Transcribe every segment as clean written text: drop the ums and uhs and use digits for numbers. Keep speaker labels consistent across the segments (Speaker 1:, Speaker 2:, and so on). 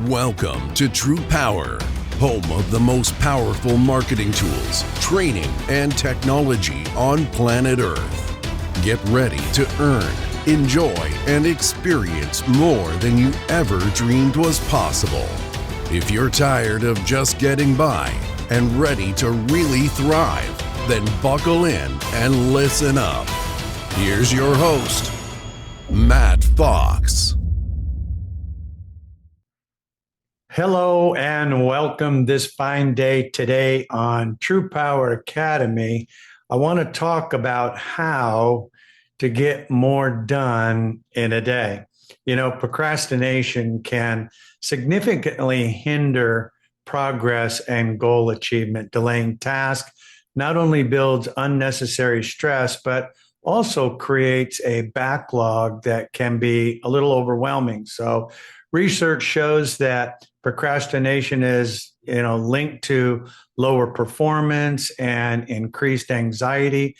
Speaker 1: Welcome to TruPowur, home of the most powerful marketing tools, training, and technology on planet Earth. Get ready to earn, enjoy, and experience more than you ever dreamed was possible. If you're tired of just getting by and ready to really thrive, then buckle in and listen up. Here's your host, Matt Fox.
Speaker 2: Hello and welcome this fine day today on TruPowur Academy. I want to talk about how to get more done in a day. You know, procrastination can significantly hinder progress and goal achievement. Delaying tasks not only builds unnecessary stress, but also creates a backlog that can be a little overwhelming. So research shows that procrastination is, linked to lower performance and increased anxiety,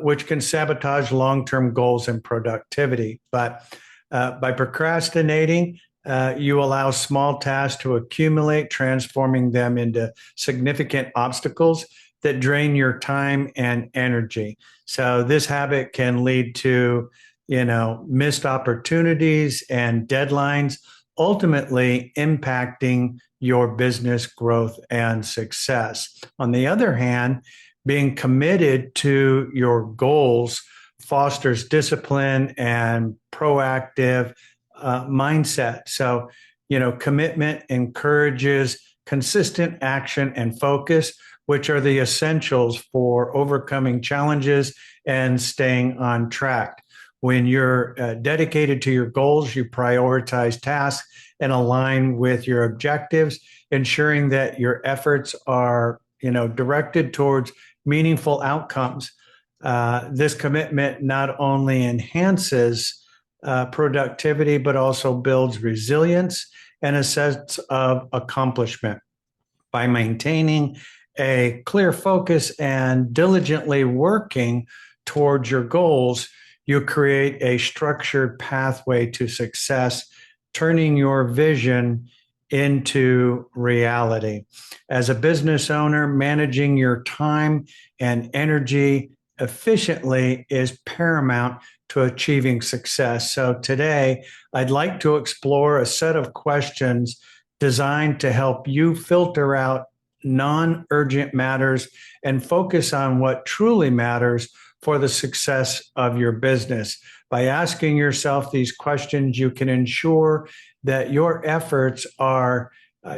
Speaker 2: which can sabotage long-term goals and productivity. But by procrastinating, you allow small tasks to accumulate, transforming them into significant obstacles that drain your time and energy. So this habit can lead to, missed opportunities and deadlines, ultimately impacting your business growth and success. On the other hand, being committed to your goals fosters discipline and proactive mindset. So, commitment encourages consistent action and focus, which are the essentials for overcoming challenges and staying on track. When you're dedicated to your goals, you prioritize tasks and align with your objectives, ensuring that your efforts are, directed towards meaningful outcomes. This commitment not only enhances productivity, but also builds resilience and a sense of accomplishment. By maintaining a clear focus and diligently working towards your goals, you create a structured pathway to success, turning your vision into reality. As a business owner, managing your time and energy efficiently is paramount to achieving success. So today, I'd like to explore a set of questions designed to help you filter out non-urgent matters and focus on what truly matters for the success of your business. By asking yourself these questions, you can ensure that your efforts are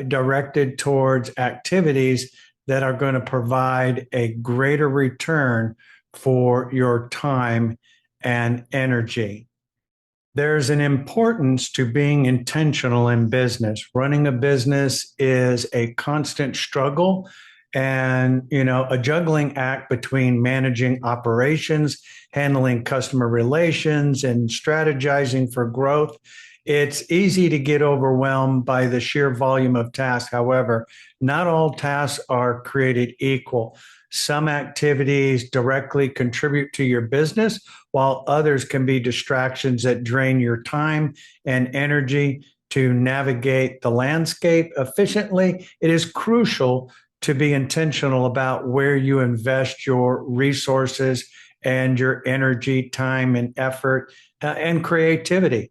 Speaker 2: directed towards activities that are going to provide a greater return for your time and energy. There's an importance to being intentional in business. Running a business is a constant struggle and, a juggling act between managing operations, handling customer relations, and strategizing for growth. It's easy to get overwhelmed by the sheer volume of tasks. However, not all tasks are created equal. Some activities directly contribute to your business, while others can be distractions that drain your time and energy. To navigate the landscape efficiently, it is crucial to be intentional about where you invest your resources and your energy, time, and effort, and creativity.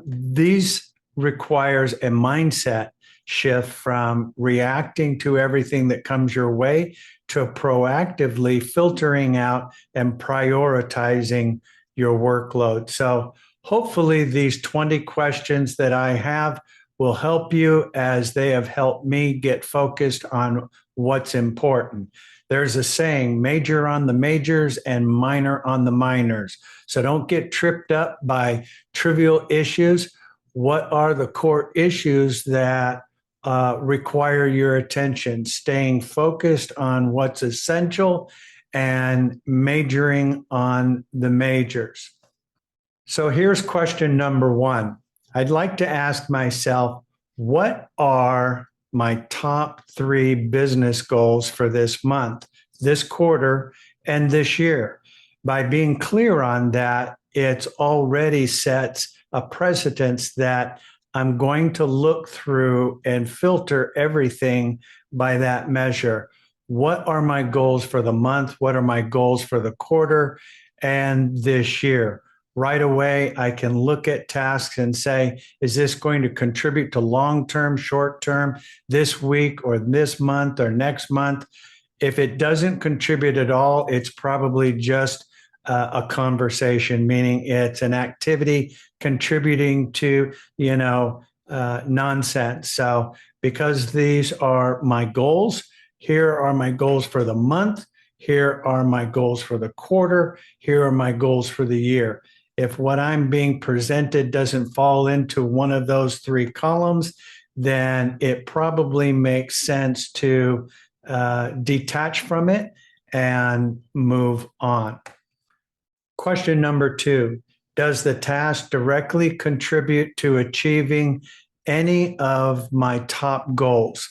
Speaker 2: These requires a mindset shift from reacting to everything that comes your way to proactively filtering out and prioritizing your workload. So hopefully these 20 questions that I have will help you, as they have helped me get focused on what's important. There's a saying, major on the majors and minor on the minors. So don't get tripped up by trivial issues. What are the core issues that require your attention? Staying focused on what's essential and majoring on the majors. So here's question number one. I'd like to ask myself, what are my top 3 business goals for this month, this quarter, and this year? By being clear on that, it's already sets a precedence that I'm going to look through and filter everything by that measure. What are my goals for the month? What are my goals for the quarter and this year? Right away, I can look at tasks and say, is this going to contribute to long-term, short-term, this week or this month or next month? If it doesn't contribute at all, it's probably just a conversation, meaning it's an activity contributing to, nonsense. So because these are my goals, here are my goals for the month. Here are my goals for the quarter. Here are my goals for the year. If what I'm being presented doesn't fall into one of those three columns, then it probably makes sense to detach from it and move on. Question number 2, does the task directly contribute to achieving any of my top goals?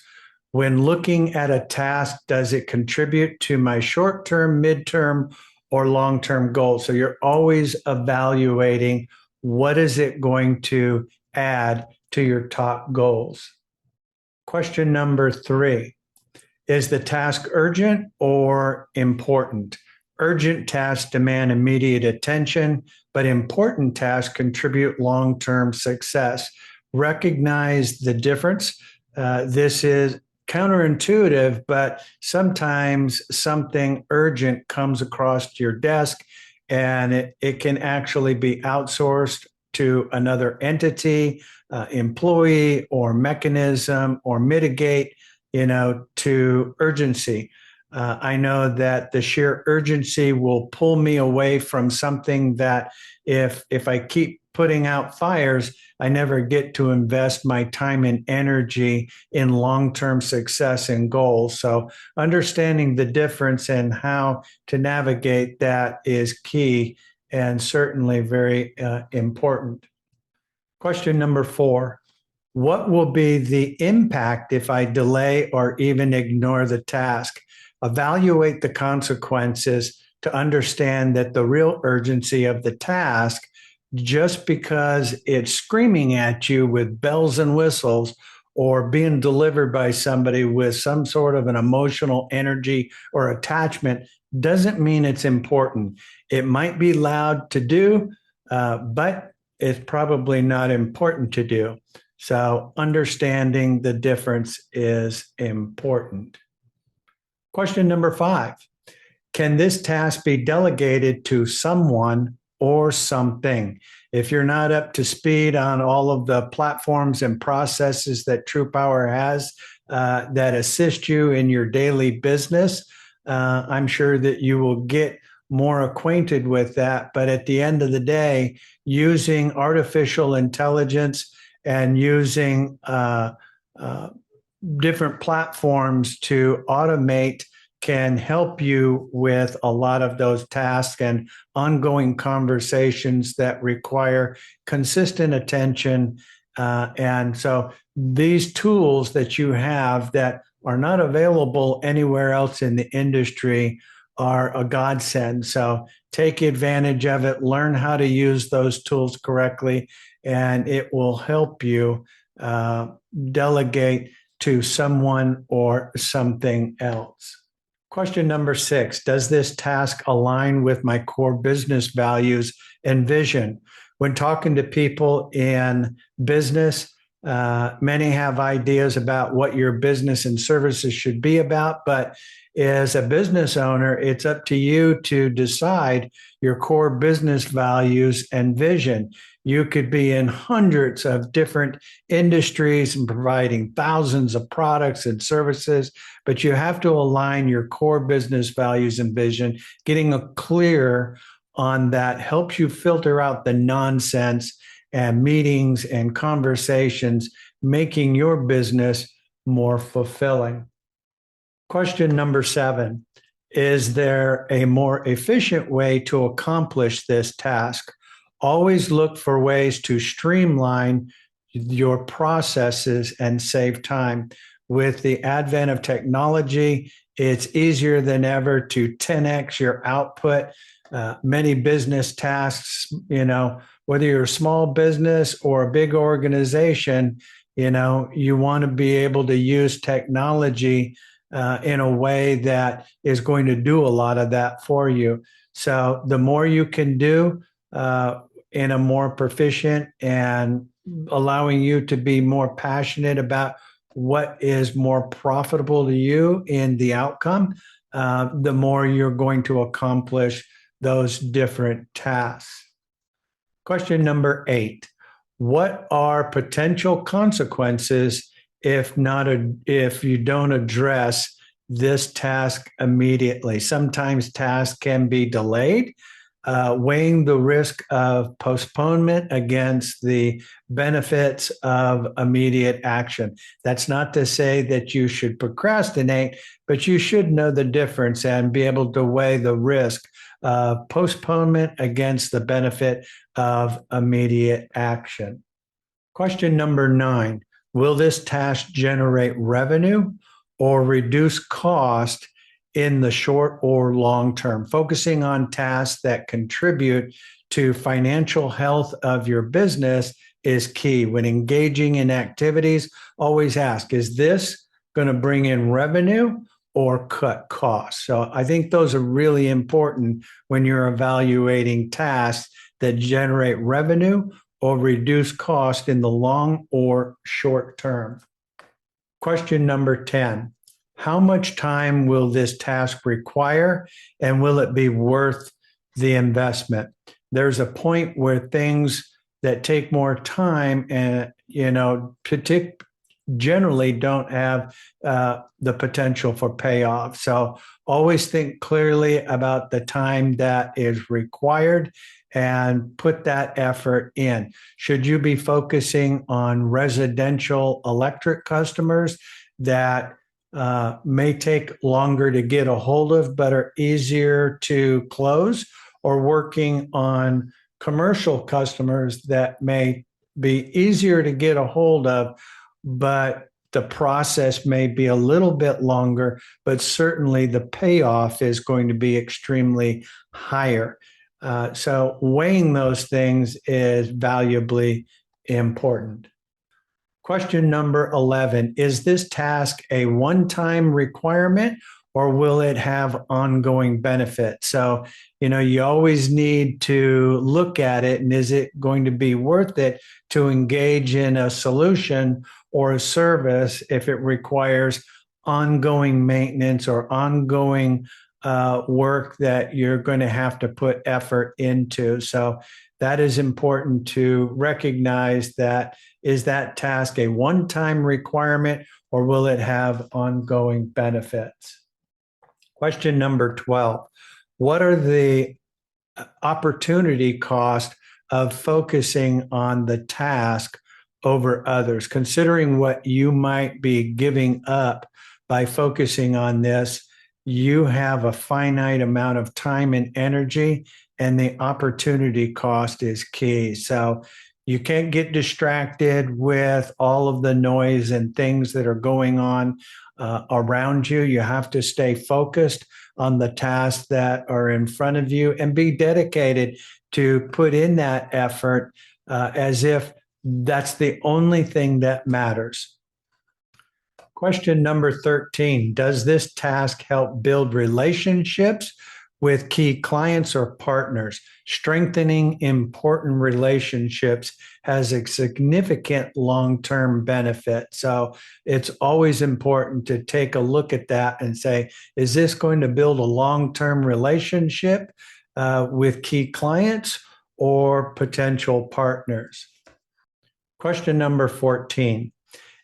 Speaker 2: When looking at a task, does it contribute to my short-term, mid-term, or long-term goals? So you're always evaluating what is it going to add to your top goals. Question number 3, is the task urgent or important? Urgent tasks demand immediate attention, but important tasks contribute long-term success. Recognize the difference. This is counterintuitive, but sometimes something urgent comes across your desk and it can actually be outsourced to another entity, employee, or mechanism, or mitigate, to urgency. I know that the sheer urgency will pull me away from something that if I keep putting out fires, I never get to invest my time and energy in long-term success and goals. So understanding the difference and how to navigate that is key and certainly very important. Question number 4. What will be the impact if I delay or even ignore the task? Evaluate the consequences to understand that the real urgency of the task, just because it's screaming at you with bells and whistles or being delivered by somebody with some sort of an emotional energy or attachment, doesn't mean it's important. It might be loud to do, but it's probably not important to do. So understanding the difference is important. Question number 5, can this task be delegated to someone or something? If you're not up to speed on all of the platforms and processes that TruPowur has that assist you in your daily business, I'm sure that you will get more acquainted with that. But at the end of the day, using artificial intelligence and using different platforms to automate can help you with a lot of those tasks and ongoing conversations that require consistent attention. And so these tools that you have that are not available anywhere else in the industry are a godsend. So take advantage of it, learn how to use those tools correctly, and it will help you delegate to someone or something else. Question number 6, does this task align with my core business values and vision? When talking to people in business, many have ideas about what your business and services should be about, but as a business owner, it's up to you to decide your core business values and vision. You could be in hundreds of different industries and providing thousands of products and services, but you have to align your core business values and vision. Getting clear on that helps you filter out the nonsense and meetings and conversations, making your business more fulfilling. Question number 7, is there a more efficient way to accomplish this task? Always look for ways to streamline your processes and save time. With the advent of technology, it's easier than ever to 10x your output Many business tasks, whether you're a small business or a big organization, you want to be able to use technology in a way that is going to do a lot of that for you. So the more you can do in a more proficient and allowing you to be more passionate about what is more profitable to you in the outcome, the more you're going to accomplish those different tasks. Question number 8. What are potential consequences if you don't address this task immediately? Sometimes tasks can be delayed, weighing the risk of postponement against the benefits of immediate action. That's not to say that you should procrastinate, but you should know the difference and be able to weigh the risk of postponement against the benefit of immediate action. Question number 9. Will this task generate revenue or reduce cost in the short or long term? Focusing on tasks that contribute to financial health of your business is key. When engaging in activities, always ask, is this going to bring in revenue or cut costs? So I think those are really important when you're evaluating tasks that generate revenue or reduce cost in the long or short term. Question number 10. How much time will this task require, and will it be worth the investment? There's a point where things that take more time and, generally don't have the potential for payoff. So always think clearly about the time that is required and put that effort in. Should you be focusing on residential electric customers that may take longer to get a hold of but are easier to close, or working on commercial customers that may be easier to get a hold of, but the process may be a little bit longer, but certainly the payoff is going to be extremely higher. So weighing those things is valuably important. Question number 11. Is this task a one-time requirement, or will it have ongoing benefit? So, you always need to look at it, and is it going to be worth it to engage in a solution or a service if it requires ongoing maintenance or ongoing work that you're going to have to put effort into? So that is important to recognize. That is that task a one-time requirement, or will it have ongoing benefits? Question number 12. What are the opportunity costs of focusing on the task over others? Considering what you might be giving up by focusing on this, you have a finite amount of time and energy, and the opportunity cost is key. So you can't get distracted with all of the noise and things that are going on around you. You have to stay focused on the tasks that are in front of you and be dedicated to put in that effort as if that's the only thing that matters. Question number 13. Does this task help build relationships with key clients or partners? Strengthening important relationships has a significant long-term benefit. So it's always important to take a look at that and say, is this going to build a long-term relationship with key clients or potential partners? Question number 14.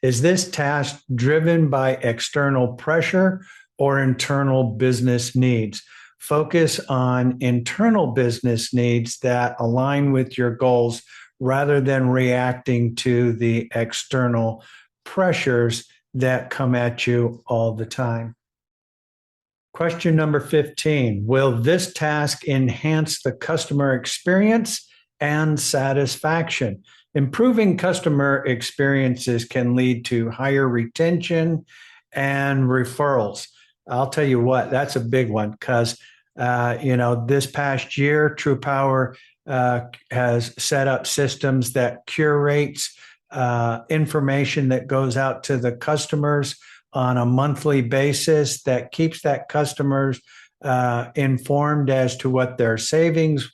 Speaker 2: Is this task driven by external pressure or internal business needs? Focus on internal business needs that align with your goals rather than reacting to the external pressures that come at you all the time. Question number 15. Will this task enhance the customer experience and satisfaction? Improving customer experiences can lead to higher retention and referrals. I'll tell you what, that's a big one, because This past year, TruPowur has set up systems that curates information that goes out to the customers on a monthly basis that keeps that customers informed as to what their savings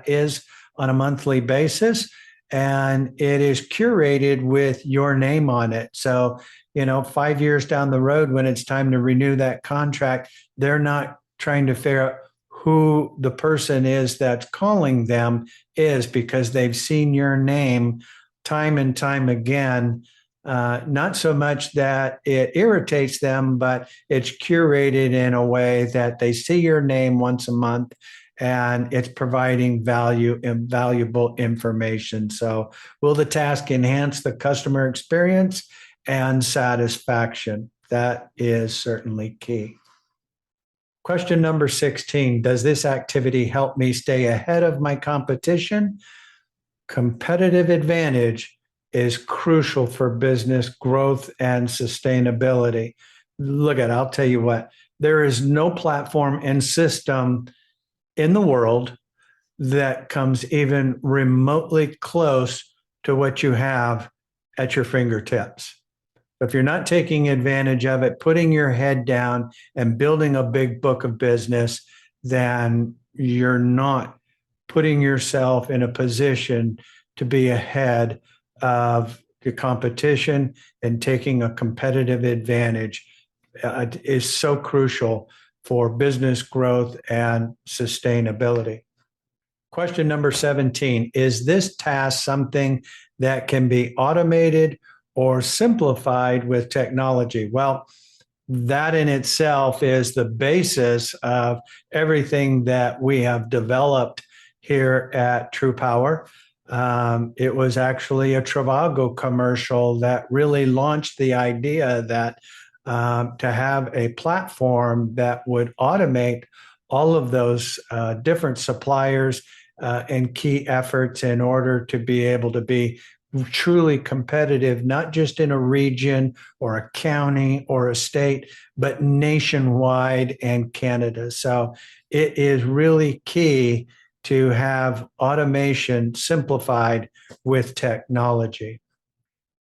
Speaker 2: is on a monthly basis. And it is curated with your name on it. So, 5 years down the road, when it's time to renew that contract, they're not trying to figure out who the person is that's calling them is, because they've seen your name time and time again. Not so much that it irritates them, but it's curated in a way that they see your name once a month and it's providing value and valuable information. So will the task enhance the customer experience and satisfaction? That is certainly key. Question number 16, does this activity help me stay ahead of my competition? Competitive advantage is crucial for business growth and sustainability. I'll tell you what, there is no platform and system in the world that comes even remotely close to what you have at your fingertips. If you're not taking advantage of it, putting your head down and building a big book of business, then you're not putting yourself in a position to be ahead of the competition, and taking a competitive advantage is so crucial for business growth and sustainability. Question number 17, is this task something that can be automated or simplified with technology? Well, that in itself is the basis of everything that we have developed here at TruPowur. It was actually a Trivago commercial that really launched the idea that to have a platform that would automate all of those different suppliers and key efforts in order to be able to be truly competitive, not just in a region or a county or a state, but nationwide and Canada. So it is really key to have automation simplified with technology.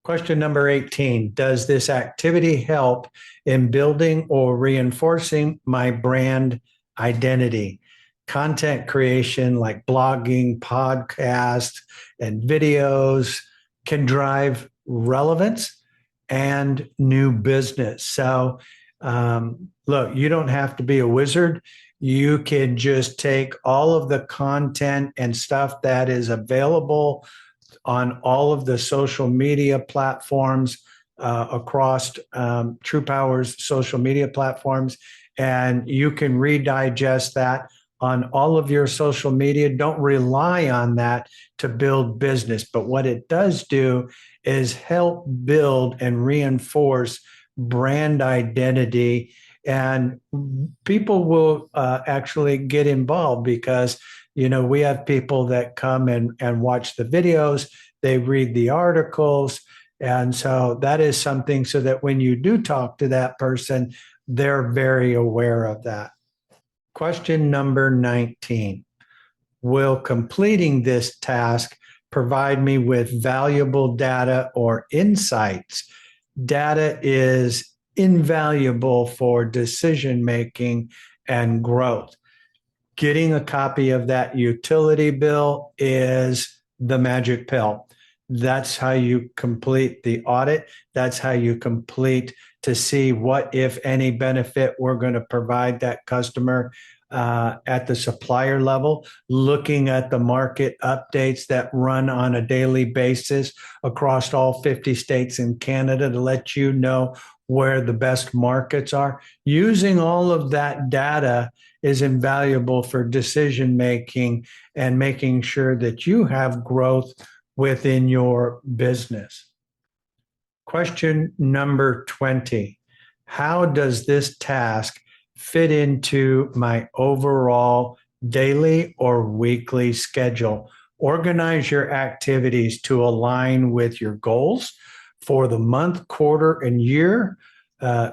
Speaker 2: Question number 18, does this activity help in building or reinforcing my brand identity? Content creation like blogging, podcasts, and videos can drive relevance and new business. So, you don't have to be a wizard. You can just take all of the content and stuff that is available on all of the social media platforms across TruPowur's social media platforms, and you can redigest that on all of your social media. Don't rely on that to build business, but what it does do is help build and reinforce brand identity, and people will actually get involved because we have people that come and watch the videos, they read the articles, and so that is something so that when you do talk to that person, they're very aware of that. Question number 19. Will completing this task provide me with valuable data or insights? Data is invaluable for decision making and growth. Getting a copy of that utility bill is the magic pill. That's how you complete the audit. That's how you complete to see what, if any, benefit we're going to provide that customer at the supplier level, looking at the market updates that run on a daily basis across all 50 states in Canada to let you know where the best markets are. Using all of that data is invaluable for decision making and making sure that you have growth within your business. Question number 20. How does this task fit into my overall daily or weekly schedule? Organize your activities to align with your goals for the month, quarter, and year.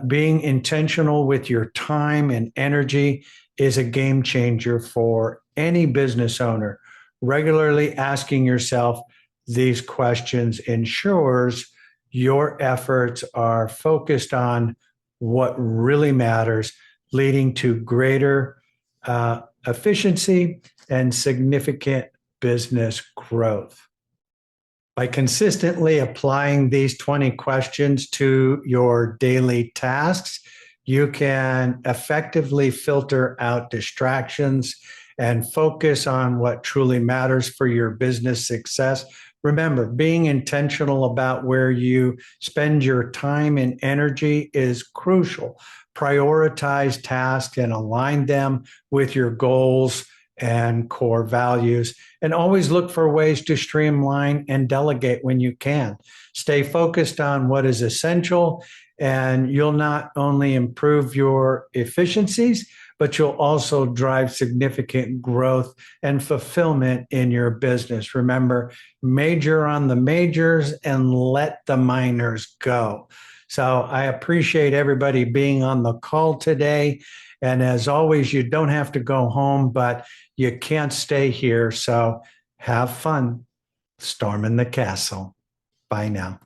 Speaker 2: Being intentional with your time and energy is a game changer for any business owner. Regularly asking yourself these questions ensures your efforts are focused on what really matters, leading to greater efficiency and significant business growth. By consistently applying these 20 questions to your daily tasks, you can effectively filter out distractions and focus on what truly matters for your business success. Remember, being intentional about where you spend your time and energy is crucial. Prioritize tasks and align them with your goals and core values, and always look for ways to streamline and delegate when you can. Stay focused on what is essential, and you'll not only improve your efficiencies, but you'll also drive significant growth and fulfillment in your business. Remember, major on the majors and let the minors go. So I appreciate everybody being on the call today. And as always, you don't have to go home, but you can't stay here. So have fun storming the castle. Bye now.